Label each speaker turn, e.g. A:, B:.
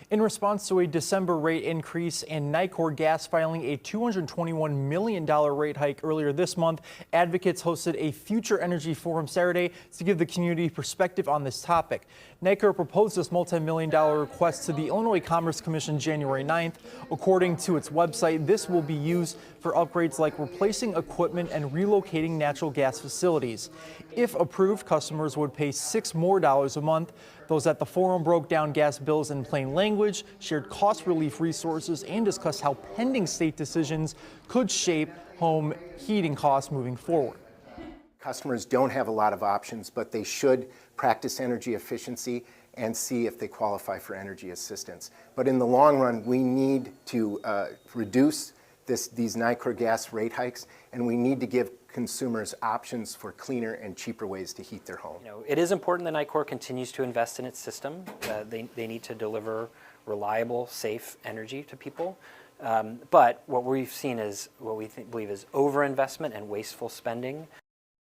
A: In response to a December rate increase and Nicor Gas filing a $221 million rate hike earlier this month, advocates hosted a Future Energy Forum Saturday to give the community perspective on this topic. Nicor proposed this multi-million-dollar request to the Illinois Commerce Commission January 9th. According to its website, this will be used for upgrades like replacing equipment and relocating natural gas facilities. If approved, customers would pay $6 more a month. Those at the forum broke down gas bills in plain language, shared cost relief resources, and discussed how pending state decisions could shape home heating costs moving forward.
B: Customers don't have a lot of options, but they should practice energy efficiency and see if they qualify for energy assistance. But in the long run, we need to reduce these Nicor gas rate hikes, and we need to give consumers options for cleaner and cheaper ways to heat their home.
C: It is important that Nicor continues to invest in its system. They need to deliver reliable, safe energy to people. But what we've seen is what we believe is overinvestment and wasteful spending.